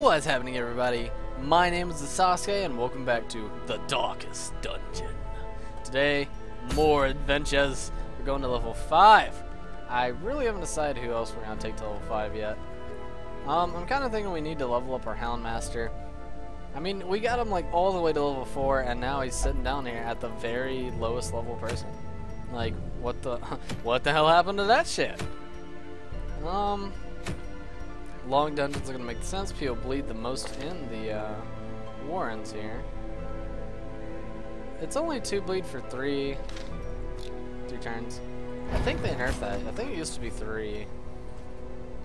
What's happening, everybody? My name is Sasuke and welcome back to the Darkest Dungeon. Today, more adventures. We're going to level 5. I really haven't decided who else we're going to take to level 5 yet. I'm kind of thinking we need to level up our Houndmaster. I mean, we got him like all the way to level 4 and now he's sitting down here at the very lowest level person. Like, what the hell happened to that shit? Long dungeons are going to make sense. People bleed the most in the Warrens here. It's only 2 bleed for 3 turns. I think they nerfed that. I think it used to be 3.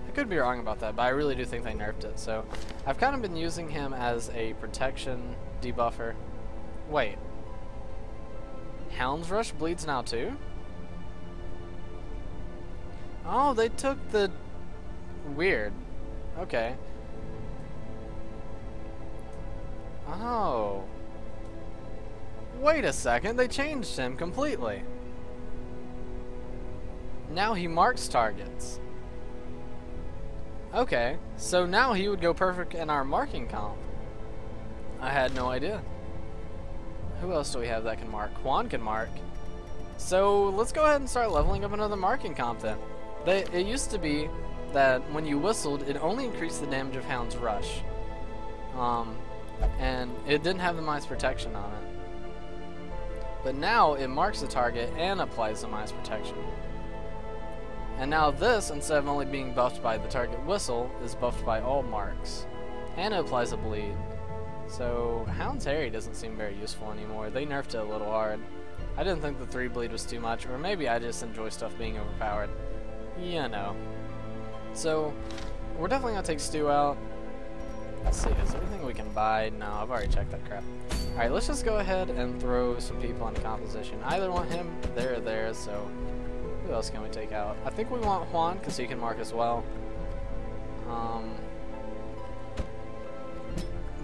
I could be wrong about that, but I really do think they nerfed it. So I've kind of been using him as a protection debuffer. Wait. Hound's Rush bleeds now too? Oh, they took the... Weird. Okay. Oh. Wait a second, they changed him completely. Now he marks targets. Okay, so now he would go perfect in our marking comp. I had no idea. Who else do we have that can mark? Juan can mark. So let's go ahead and start leveling up another marking comp then. It used to be that when you whistled, it only increased the damage of Hound's Rush. And it didn't have the minus protection on it. But now it marks the target and applies the minus protection. And now this, instead of only being buffed by the target whistle, is buffed by all marks. And it applies a bleed. So Hound's Harry doesn't seem very useful anymore. They nerfed it a little hard. I didn't think the 3 bleed was too much, or maybe I just enjoy stuff being overpowered. You know. So, we're definitely going to take Stu out. Let's see, is there anything we can buy? No, I've already checked that crap. Alright, let's just go ahead and throw some people into composition. I either want him there or there, so who else can we take out? I think we want Juan, because he can mark as well.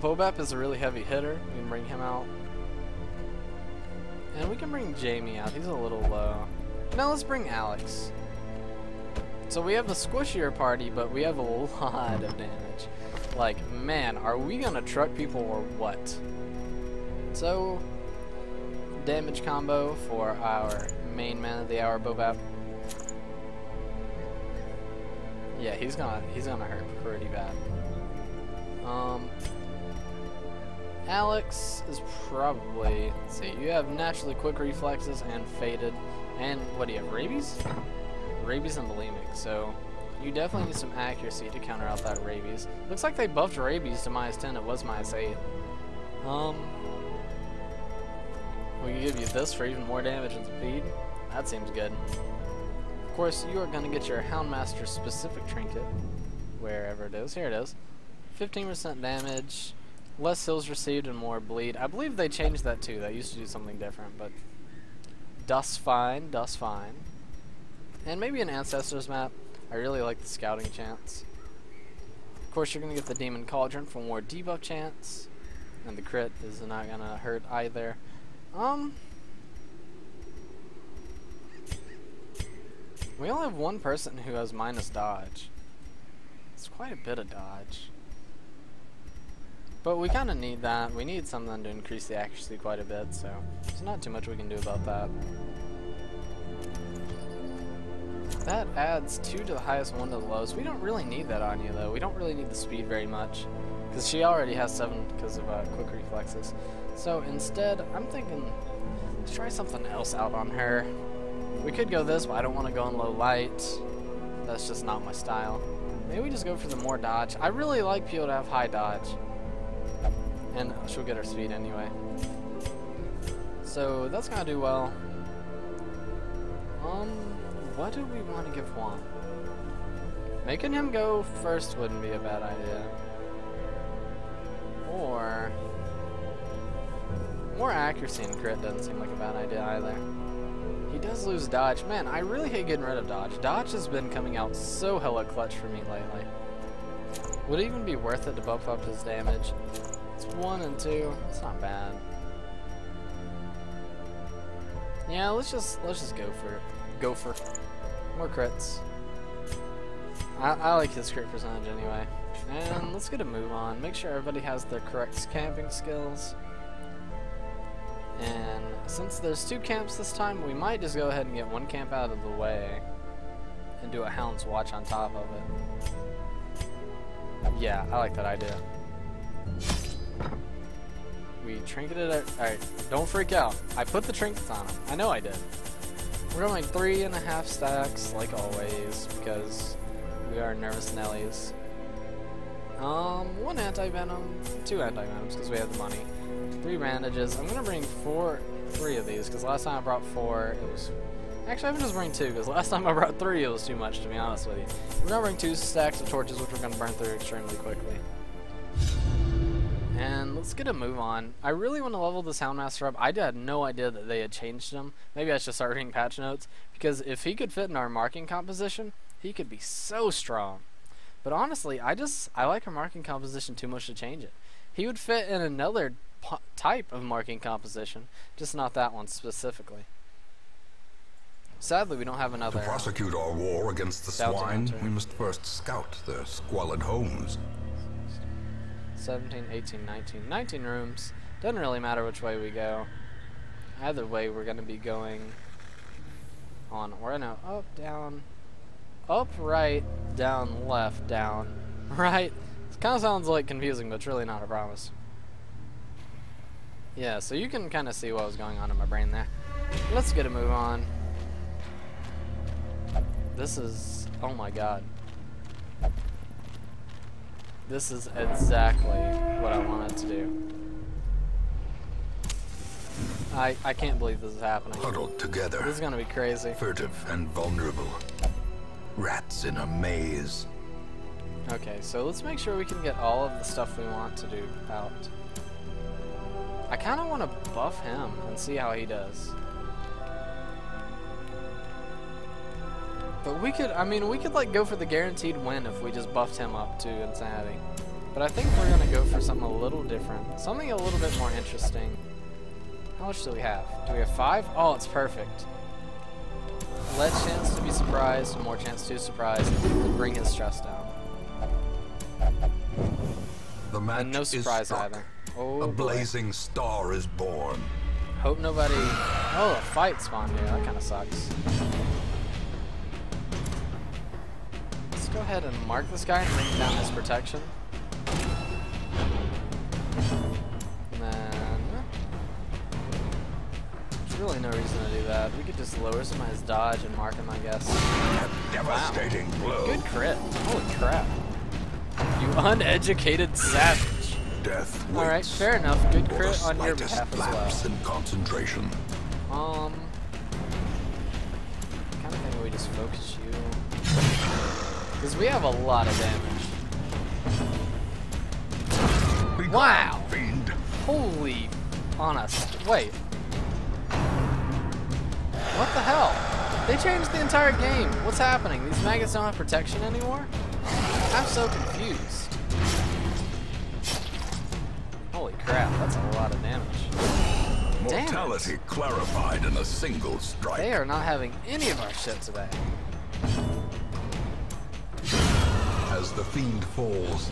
Bobap is a really heavy hitter. We can bring him out. And we can bring Jamie out. He's a little low. Now let's bring Alex. So we have the squishier party, but we have a lot of damage. Like, man, are we gonna truck people or what? So, damage combo for our main man of the hour, Bobap. Yeah, he's gonna hurt pretty bad. Alex is probably, let's see, you have naturally quick reflexes and faded, and what do you have, rabies? Rabies and bulimic, so you definitely need some accuracy to counter out that rabies. Looks like they buffed rabies to minus 10, it was minus 8. We can give you this for even more damage and speed. That seems good. Of course, you are going to get your Houndmaster specific trinket, wherever it is. Here it is. 15% damage, less heals received and more bleed. I believe they changed that too. That used to do something different, but dust fine, dust fine. And maybe an Ancestors map. I really like the scouting chance. Of course, you're going to get the Demon Cauldron for more debuff chance. And the crit is not going to hurt either. We only have one person who has minus dodge. It's quite a bit of dodge. But we kind of need that. We need something to increase the accuracy quite a bit, so there's not too much we can do about that. That adds 2 to the highest, 1 to the lowest. We don't really need that on you, though. We don't really need the speed very much, because she already has 7 because of quick reflexes. So instead, I'm thinking, let's try something else out on her. We could go this, but I don't want to go in low light. That's just not my style. Maybe we just go for the more dodge. I really like people to have high dodge. And she'll get her speed anyway. So that's going to do well. What do we want to give Juan? Making him go first wouldn't be a bad idea. Or more accuracy and crit doesn't seem like a bad idea either. He does lose dodge. Man, I really hate getting rid of dodge. Dodge has been coming out so hella clutch for me lately. Would it even be worth it to buff up his damage? It's 1 and 2. It's not bad. Yeah, let's just go for it. Go for more crits. I like his crit percentage anyway. And let's get a move on. Make sure everybody has their correct camping skills. And since there's 2 camps this time, we might just go ahead and get 1 camp out of the way and do a Hound's Watch on top of it. Yeah, I like that idea. We trinketed it. Alright, don't freak out. I put the trinkets on them. I know I did. We're going 3.5 stacks, like always, because we are nervous Nellies. 1 anti-venom, 2 anti-venoms, because we have the money. 3 bandages. I'm gonna bring 3 of these, because last time I brought 4, it was... Actually, I'm gonna just bring 2, because last time I brought 3, it was too much, to be honest with you. We're gonna bring 2 stacks of torches, which we're gonna burn through extremely quickly. And let's get a move on. I really want to level this Houndmaster up. I had no idea that they had changed him. Maybe I should start reading patch notes, because if he could fit in our marking composition, he could be so strong. But honestly, I like our marking composition too much to change it. He would fit in another type of marking composition, just not that one specifically. Sadly, we don't have another. To prosecute our war against the swine, hunter. we must first scout their squalid homes. 17, 18, 19. 19 rooms. Doesn't really matter which way we go. Either way, we're going to be going on, or no, up, down, up, right, down, left, down, right. It kind of sounds like confusing, but it's really not, I promise. Yeah, so you can kind of see what was going on in my brain there. Let's get a move on. This is, oh my god. This is exactly what I wanted to do. I can't believe this is happening. Huddled together. This is gonna be crazy. Furtive and vulnerable. Rats in a maze. Okay, so let's make sure we can get all of the stuff we want to do out. I kind of want to buff him and see how he does. But we could, I mean, we could like go for the guaranteed win if we just buffed him up to insanity. But I think we're gonna go for something a little different. Something a little bit more interesting. How much do we have? Do we have 5? Oh, it's perfect. Less chance to be surprised, more chance to surprise, and bring his stress down. The match And no surprise is struck. either. Oh, A boy. blazing star is born. Hope nobody... Oh, a fight spawned here. That kind of sucks. Let's go ahead and mark this guy and bring down his protection. And then... There's really no reason to do that. We could just lower some of his dodge and mark him, I guess. A devastating blow. Good crit. Holy crap. You uneducated savage. Death waits. Alright, fair enough. Good for crit the on your slightest behalf as lapse well. in concentration. Kind of think we just focus you. Because we have a lot of damage. Be Wow! gone, fiend. Holy honest. Wait. What the hell? They changed the entire game. What's happening? These maggots don't have protection anymore? I'm so confused. Holy crap, that's a lot of damage. Mortality clarified in a single strike. They are not having any of our shit today. As the fiend falls,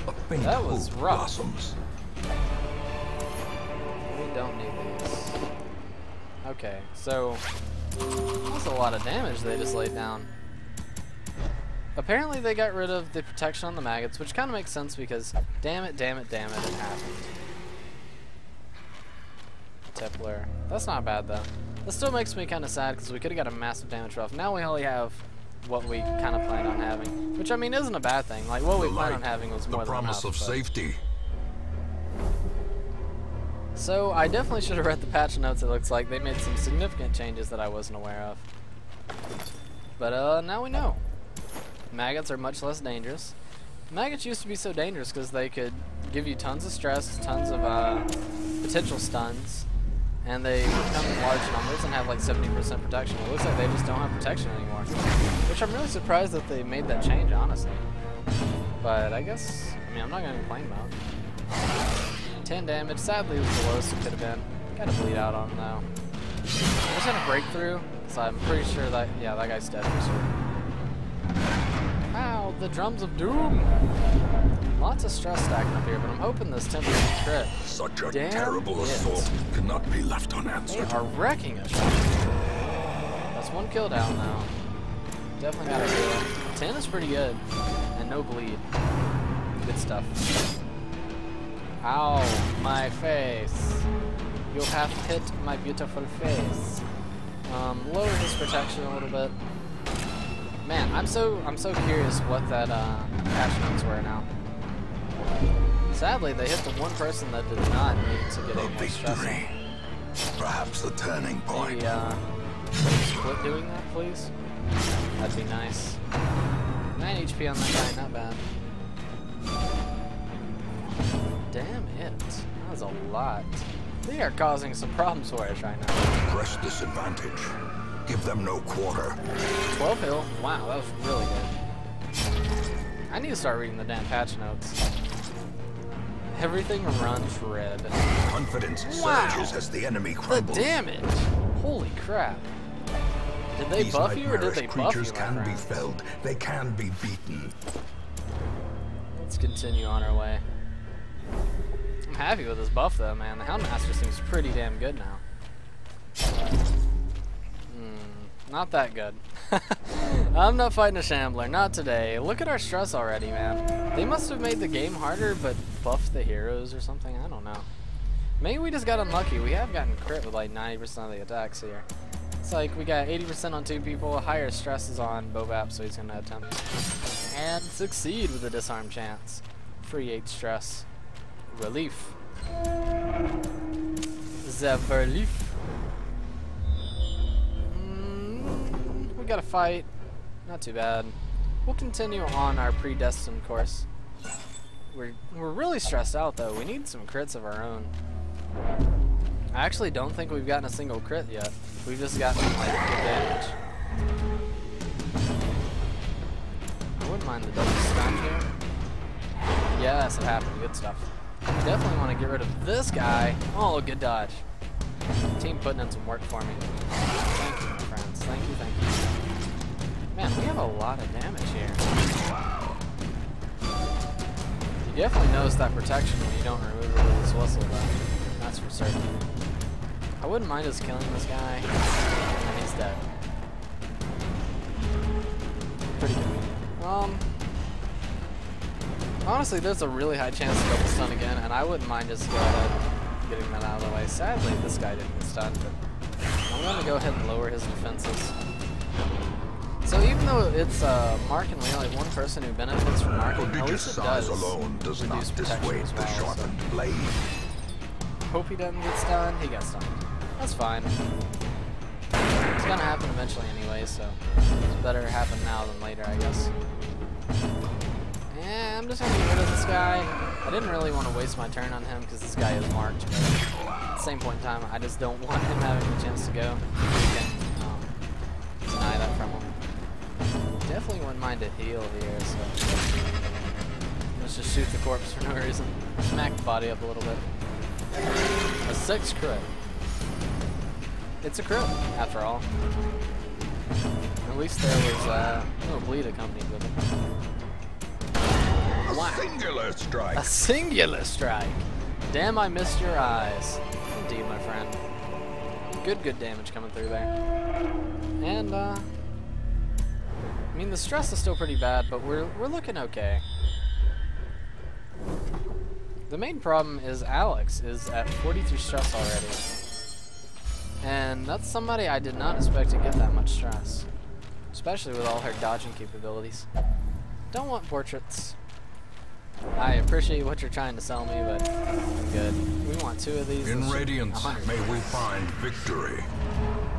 a faint That was hope rough. blossoms. We don't need these. Okay, so that's a lot of damage they just laid down. Apparently they got rid of the protection on the maggots, which kind of makes sense because damn it, it happened. Templar. That's not bad though. This still makes me kind of sad because we could have got a massive damage buff. Now we only have what we kind of planned on having, which I mean isn't a bad thing. Like what we planned on having was more the than promise enough. of safety. So I definitely should have read the patch notes. It looks like they made some significant changes that I wasn't aware of. But now we know. Maggots are much less dangerous. Maggots used to be so dangerous because they could give you tons of stress, tons of potential stuns, and they come in large numbers and have like 70% protection. It looks like they just don't have protection anymore, which I'm really surprised that they made that change, honestly. But I guess, I mean, I'm not going to complain about it. 10 damage. Sadly, it was the lowest it could have been. Got to bleed out on him though. I just had a breakthrough, so I'm pretty sure that, yeah, that guy's dead for sure. Ow, the drums of doom. Lots of stress stacking up here, but I'm hoping this 10% crit. Such a Damn terrible it. assault cannot be left They unanswered. are wrecking us. That's one kill down now. Definitely got a heal. 10 is pretty good. And no bleed. Good stuff. Ow, my face. You have hit my beautiful face. Lower his protection a little bit. Man, I'm so curious what that patch notes were now. Sadly, they hit the one person that did not need to get A any more stress. victory. Perhaps the turning point. Maybe, please quit doing that, please. That'd be nice. 9 HP on that guy, not bad. Damn it. That was a lot. They are causing some problems for us right now. Press this advantage. Give them no quarter. 12 heal. Wow, that was really good. I need to start reading the damn patch notes. Everything runs red. Confidence Wow. surges as the enemy The crumbles. damage! Holy crap. Did they These buff you or did they nightmarish buff you, creatures my can be friend? felled. They can be beaten. Let's continue on our way. I'm happy with this buff though, man. The Houndmaster seems pretty damn good now. Not that good. I'm not fighting a Shambler, not today. Look at our stress already, man. They must have made the game harder, but buffed the heroes or something. I don't know. Maybe we just got unlucky. We have gotten crit with like 90% of the attacks here. It's like we got 80% on 2 people, higher stress is on Bobap, so he's gonna attempt and succeed with a disarm chance. Free 8 stress. Relief. The relief. We got a fight. Not too bad. We'll continue on our predestined course. We're really stressed out though. We need some crits of our own. I actually don't think we've gotten a single crit yet. We've just gotten like good damage. I wouldn't mind the double stun here. Yes, it happened. Good stuff. I definitely want to get rid of this guy. Oh, good dodge. Team putting in some work for me. Thank you, my friends. Thank you, thank you. Man, we have a lot of damage here. You definitely notice that protection when you don't remove it with this whistle, though. That's for certain. I wouldn't mind us killing this guy, and he's dead. Pretty good. Honestly, there's a really high chance to double stun again, and I wouldn't mind just go ahead and getting that out of the way. Sadly, this guy didn't get stunned, but I'm going to go ahead and lower his defenses. So even though it's markedly only one person who benefits from marking, at Prodigious least it size does alone does not reduce protection dissuade as the well. sharpened blade. So hope he doesn't get stunned. He got stunned. That's fine. It's gonna happen eventually anyway, so it's better happen now than later, I guess. Yeah, I'm just gonna get rid of this guy. I didn't really want to waste my turn on him because this guy is marked, but at the same point in time, I just don't want him having a chance to go. We can deny that from him. Definitely wouldn't mind a heal here, so let's just shoot the corpse for no reason. Smack the body up a little bit. A 6 crit. It's a crit, after all. At least there was no bleed accompanied with it. A singular strike. A singular strike. Damn, I missed your eyes. Indeed, my friend. Good damage coming through there. And I mean, the stress is still pretty bad, but we're looking okay. The main problem is Alex is at 43 stress already. And that's somebody I did not expect to get that much stress. Especially with all her dodging capabilities. Don't want portraits. I appreciate what you're trying to sell me, but I'm good. We want 2 of these. In Radiance, may we find victory.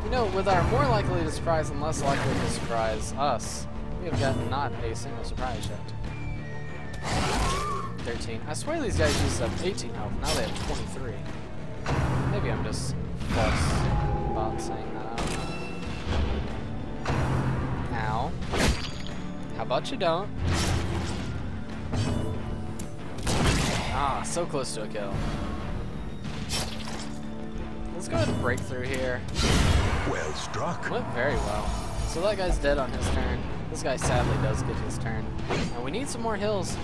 You know, with our more likely to surprise and less likely to surprise us, we have gotten not a single surprise yet. 13. I swear these guys used up 18 health. Now they have 23. Maybe I'm just false about saying that. I don't know. Ow. How about you don't? Ah, so close to a kill. Let's go ahead and break through here. Well struck. Went very well. So that guy's dead on his turn. This guy sadly does get his turn. And we need some more heals.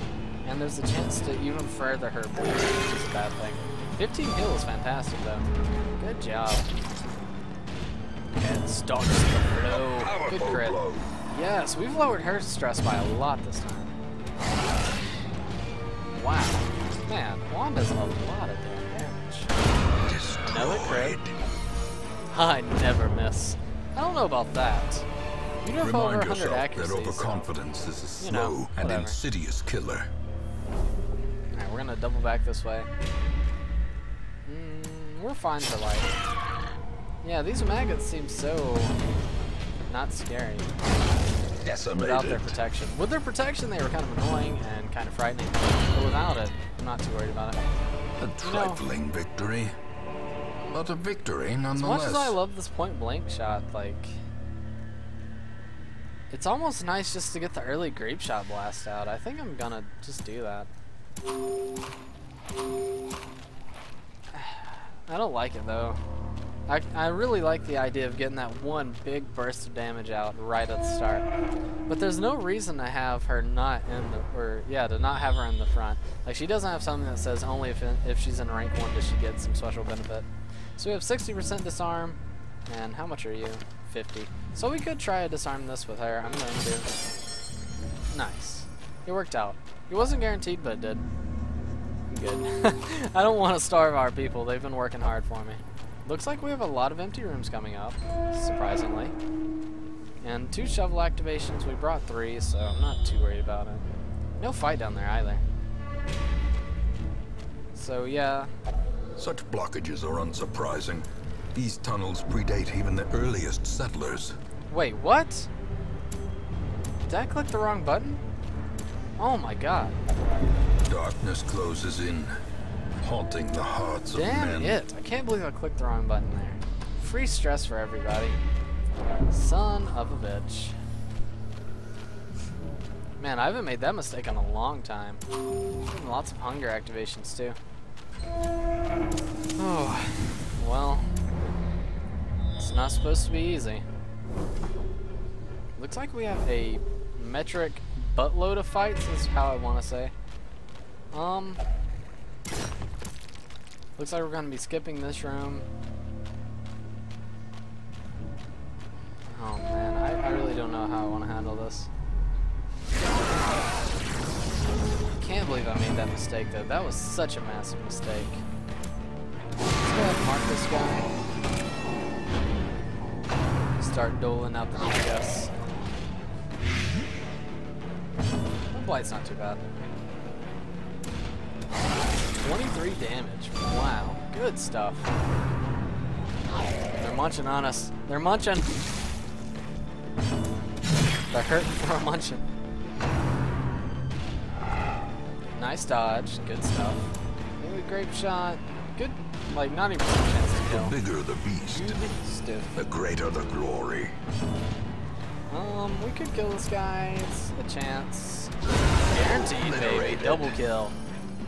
And there's a chance to even further her bleed, which is a bad thing. 15 heal is fantastic, though. Good job. And starts the blow. Good crit. Yes, we've lowered her stress by a lot this time. Wow. Man, Juan does a lot of damn damage. Another crit. I never miss. I don't know about that. You know, over 100 accuracy. That overconfidence is a slow you know, and insidious killer. Alright, we're gonna double back this way. We're fine for life. Yeah, these maggots seem so not scary. Decimated. Without their protection. With their protection, they were kind of annoying and kind of frightening. But without it, I'm not too worried about it. A trifling victory, but a victory nonetheless. As much as I love this point blank shot, like, it's almost nice just to get the early grape shot blast out. I think I'm gonna just do that. I don't like it though. I really like the idea of getting that one big burst of damage out right at the start. But there's no reason to have her not in the, to not have her in the front. Like, she doesn't have something that says only if she's in rank 1 does she get some special benefit. So we have 60% disarm, and how much are you? 50. So we could try to disarm this with her. I'm going to. Nice. It worked out. It wasn't guaranteed, but it did. I'm good. I don't want to starve our people. They've been working hard for me. Looks like we have a lot of empty rooms coming up, surprisingly. And 2 shovel activations. We brought 3, so I'm not too worried about it. No fight down there either. So yeah. Such blockages are unsurprising. These tunnels predate even the earliest settlers. Wait, what? Did I click the wrong button? Oh my god. Darkness closes in, haunting the hearts of men. Damn it. I can't believe I clicked the wrong button there. Free stress for everybody. Son of a bitch. Man, I haven't made that mistake in a long time. And lots of hunger activations too. Oh, well. It's not supposed to be easy. Looks like we have a metric buttload of fights, is how I want to say. Looks like we're going to be skipping this room. Oh man, I really don't know how I want to handle this. Can't believe I made that mistake though. That was such a massive mistake. Let's go ahead and mark this guy. Start doling out the DPS. The blight's not too bad. 23 damage. Wow, good stuff. They're munching on us. They're munching. They're hurting for a munching. Nice dodge. Good stuff. Maybe grape shot. Good, like, not even a chance to kill. The bigger the beast, the greater the glory. We could kill this guy. It's a chance. Guaranteed, baby. Double kill.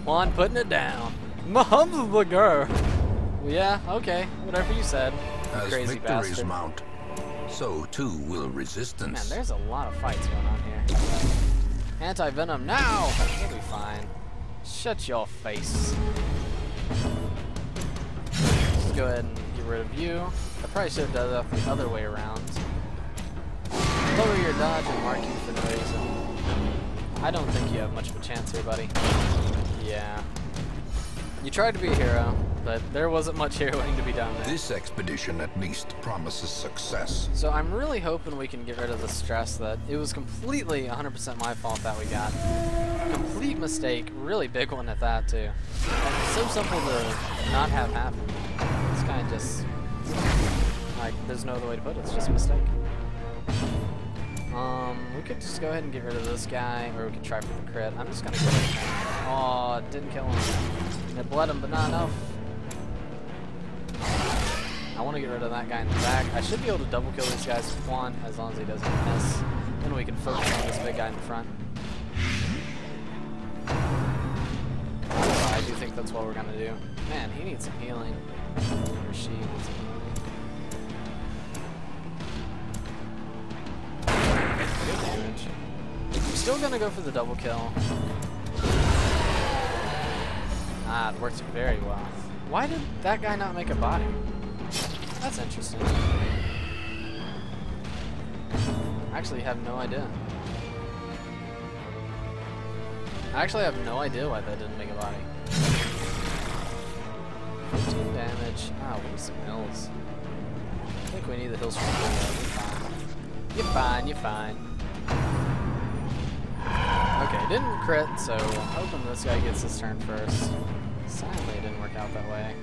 Juan putting it down. Mom's the girl. Yeah, okay. Whatever you said. As Crazy victories bastard. mount, so too will resistance. Man, there's a lot of fights going on here. Anti-venom now! We'll be fine. Shut your face. Just go ahead and get rid of you. I probably should have done that the other way around. Lower your dodge and mark you for no reason. I don't think you have much of a chance here, buddy. Yeah. You tried to be a hero, but there wasn't much heroing to be done there. This expedition at least promises success. So I'm really hoping we can get rid of the stress that it was completely 100% my fault that we got. Complete mistake, really big one at that too. And so simple to not have happen. It's kind of just, like, there's no other way to put it, it's just a mistake. We could just go ahead and get rid of this guy, or we could try for the crit. I'm just gonna get it. Oh, it didn't kill him. It bled him, but not enough. I want to get rid of that guy in the back. I should be able to double kill these guys with Juan as long as he doesn't miss. Then we can focus on this big guy in the front. I do think that's what we're gonna do. Man, he needs some healing. Or she needs some healing. Good damage. damage. We're still gonna go for the double kill. Ah, it works very well. Why did that guy not make a body? That's interesting. I actually have no idea. I actually have no idea why that didn't make a body. 15 damage. Ah, we need some hills. I think we need the hills for the You're fine, you're fine. Okay, didn't crit, so I'm hoping this guy gets his turn first. Sadly, it didn't work out that way.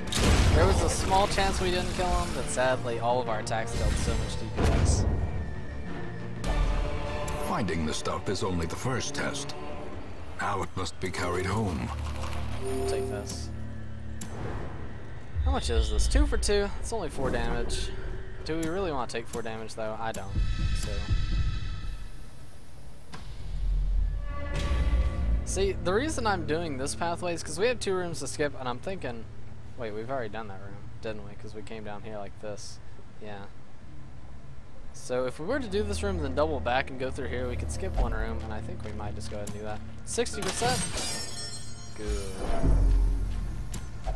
There was a small chance we didn't kill him, but sadly, all of our attacks dealt so much DPS. Finding the stuff is only the first test. Now it must be carried home. We'll take this. How much is this? 2 for 2. It's only 4 damage. Do we really want to take 4 damage, though? I don't. So. See, the reason I'm doing this pathway is because we have 2 rooms to skip, and I'm thinking, wait, we've already done that room, didn't we? Because we came down here like this. Yeah. So if we were to do this room, then double back and go through here, we could skip 1 room, and I think we might just go ahead and do that. 60%? Good.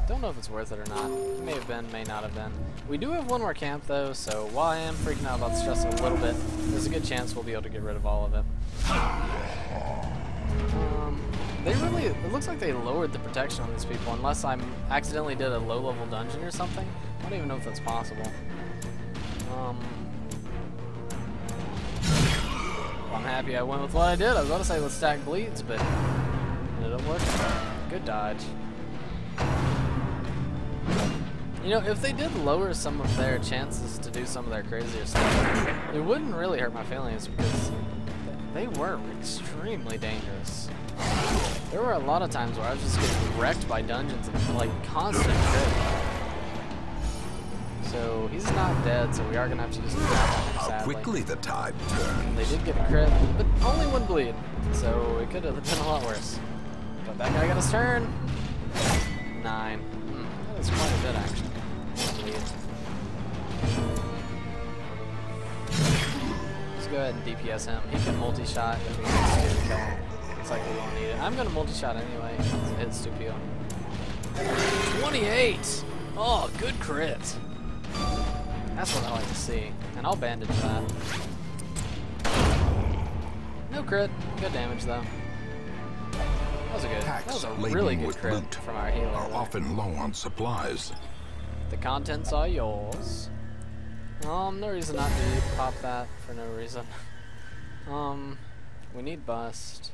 Don't know if it's worth it or not. It may have been, may not have been. We do have 1 more camp, though, so while I am freaking out about the stress a little bit, there's a good chance we'll be able to get rid of all of it. They really, it looks like they lowered the protection on these people, unless I accidentally did a low-level dungeon or something. I don't even know if that's possible. I'm happy I went with what I did. I was about to say let's stack bleeds, but it didn't work. Good dodge. You know, if they did lower some of their chances to do some of their crazier stuff, it wouldn't really hurt my feelings because they were extremely dangerous. There were a lot of times where I was just getting wrecked by dungeons and like constant crit. So he's not dead, so we are gonna have to just grab him, sadly. How quickly the tide turns. They did get a crit, but only 1 bleed, so it could have been a lot worse. But that guy got his turn. 9. That is quite a bit, actually. 1 bleed. Let's go ahead and DPS him. He can multi-shot if we need to kill him. Looks like we won't need it. I'm gonna multi-shot anyway. It hits 2 PO. 28! Oh, good crit. That's what I like to see. And I'll bandage that. No crit. Good damage though. That was a good. That was a really good crit from our healer. Are often low on supplies. The contents are yours. No reason not to pop that for no reason. We need bust.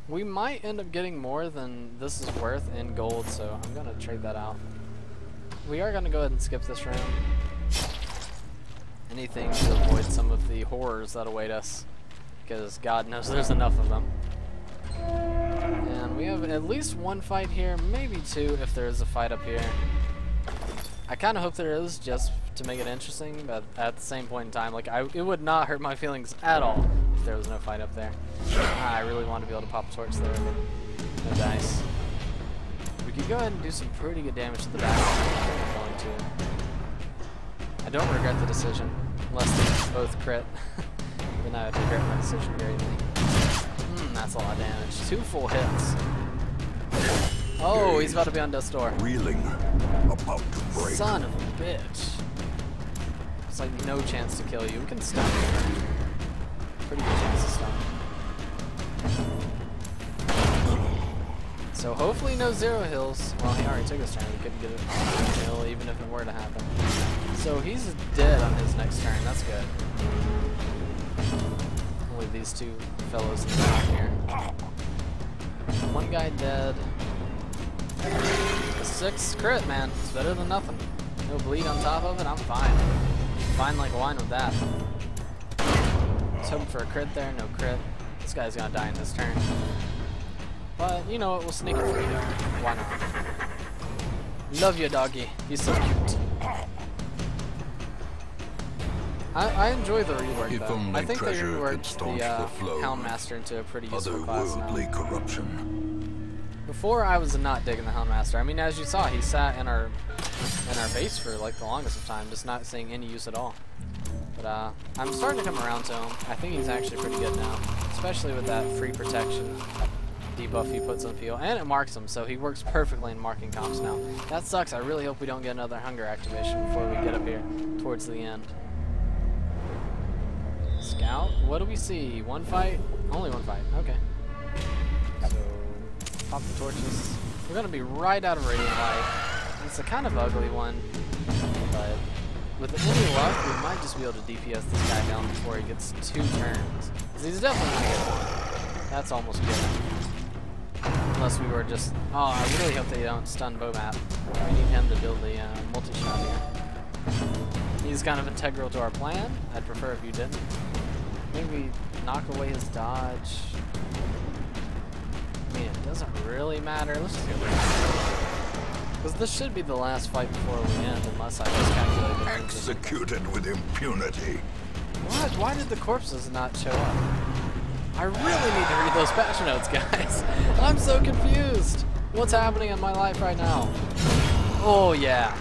We might end up getting more than this is worth in gold, so I'm gonna trade that out. We are gonna go ahead and skip this room. Anything to avoid some of the horrors that await us, because God knows there's enough of them. And we have at least 1 fight here, maybe 2 if there is a fight up here. I kind of hope there is, just to make it interesting, but at the same point in time, like it would not hurt my feelings at all if there was no fight up there. I really want to be able to pop a torch there, but no dice. We could go ahead and do some pretty good damage to the back. I'm going to. I don't regret the decision, unless they both crit. Then I would regret my decision greatly. That's a lot of damage. 2 full hits. Oh, he's about to be on death's door. Reeling, about to break. Son of a bitch. It's like no chance to kill you. We can stun you. Pretty good chance to stun. So hopefully no 0 hills. Well, he already took his turn. We couldn't get a hill even if it were to happen. So he's dead on his next turn. That's good. Only these 2 fellows in the back here. 1 guy dead. A 6 crit, man. It's better than nothing. No bleed on top of it. I'm fine. Fine like wine with that. I was hoping for a crit there. No crit. This guy's gonna die in this turn. But you know what? We'll sneak it for you. Why not? Love your doggy. He's so cute. I enjoy the rework though. I think they reworked the Houndmaster into a pretty useful class now. Corruption. Before I was not digging the Houndmaster. I mean, as you saw, he sat in our base for like the longest of time, just not seeing any use at all. But I'm starting to come around to him. I think he's actually pretty good now, especially with that free protection debuff he puts on Peel, and it marks him, so he works perfectly in marking comps now. That sucks. I really hope we don't get another hunger activation before we get up here towards the end. Scout, what do we see? One fight? Only one fight. Okay. So, pop the torches. We're going to be right out of radiant light. It's a kind of ugly one, but with any luck, we might just be able to DPS this guy down before he gets 2 turns. Because he's definitely going to get one. That's almost good. Unless we were just... Oh, I really hope they don't stun Bomat. We need him to build the multi-shot here. He's kind of integral to our plan. I'd prefer if you didn't. Maybe knock away his dodge. I mean, it doesn't really matter. Let's just go because this should be the last fight before we end, unless I miscalculated. Executed with impunity. What? Why did the corpses not show up? I really need to read those patch notes, guys. I'm so confused. What's happening in my life right now? Oh, yeah.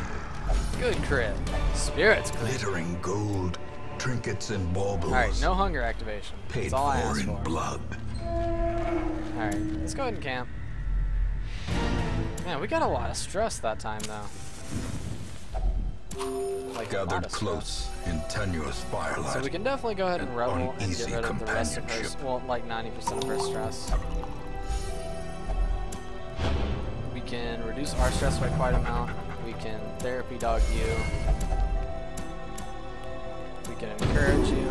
Good crit. Spirits crit. Glittering gold, trinkets and baubles. Alright, no hunger activation. Paid That's all I for asked in for. blood. Alright, let's go ahead and camp. Man, we got a lot of stress that time, though. Like, Gathered close in tenuous firelight. So we can definitely go ahead and revel and get Uneasy rid of the rest of her, companionship. well, like 90% of her stress. We can reduce our stress by quite a amount. We can therapy dog you. We can encourage you.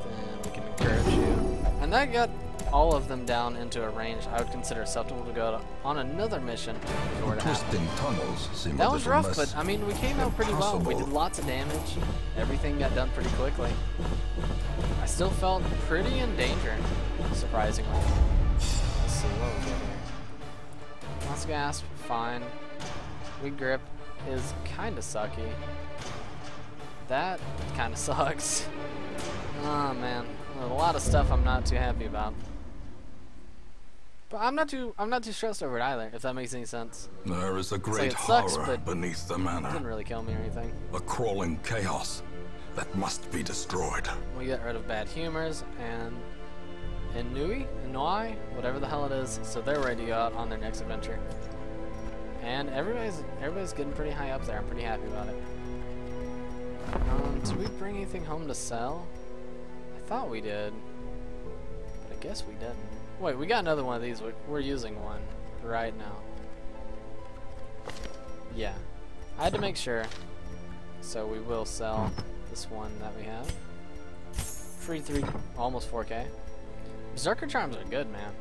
Then we can encourage you. And that got all of them down into a range I would consider acceptable to go on another mission if it were to happen. Twisting tunnels seem That a was little rough, less but I mean, we came out pretty well. We did lots of damage. Everything got done pretty quickly. I still felt pretty in danger, surprisingly. Let's see what we get here. Lost gasp, fine. Weak grip is kind of sucky. That kind of sucks. Oh man, there's a lot of stuff I'm not too happy about. But I'm not too stressed over it either, if that makes any sense. There is a great it sucks, horror but beneath the It manor. didn't really kill me or anything. A crawling chaos that must be destroyed. We get rid of bad humors and Inui, whatever the hell it is, so they're ready to go out on their next adventure. And everybody's getting pretty high up there. I'm pretty happy about it. Did we bring anything home to sell? I thought we did, but I guess we didn't. Wait, we got another one of these. We're using one right now. Yeah, I had to make sure. So we will sell this one that we have. Free 3, almost 4K. Berserker Charms are good, man.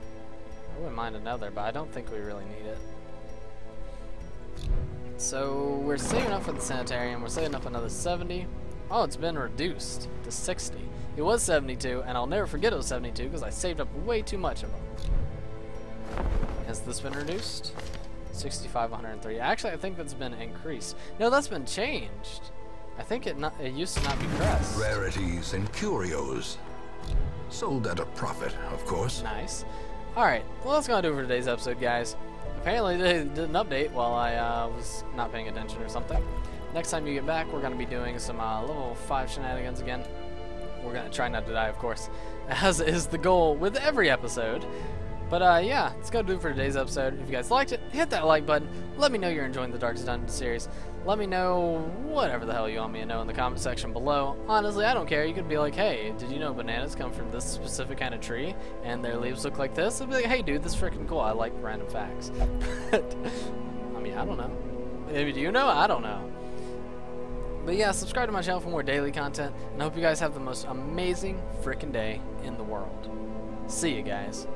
I wouldn't mind another, but I don't think we really need it. So we're saving up for the sanitarium. We're saving up another 70. Oh, it's been reduced to 60. It was 72, and I'll never forget it was 72 because I saved up way too much of them. Has this been reduced? 65, 103. Actually, I think that's been increased. No, that's been changed. I think it used to not be pressed. Rarities and curios. Sold at a profit, of course. Nice. Alright, well that's gonna do it for today's episode, guys. Apparently they did an update while I was not paying attention or something. Next time you get back, we're gonna be doing some level 5 shenanigans again. We're gonna try not to die, of course, as is the goal with every episode. But yeah, let's go do it for today's episode. If you guys liked it, hit that like button. Let me know you're enjoying the Darkest Dungeon series. Let me know whatever the hell you want me to know in the comment section below. Honestly, I don't care. You could be like, hey, did you know bananas come from this specific kind of tree and their leaves look like this? I'd be like, hey dude, this is freaking cool. I like random facts. But, I mean, I don't know. Maybe do you know? I don't know. But yeah, subscribe to my channel for more daily content, and I hope you guys have the most amazing freaking day in the world. See you guys.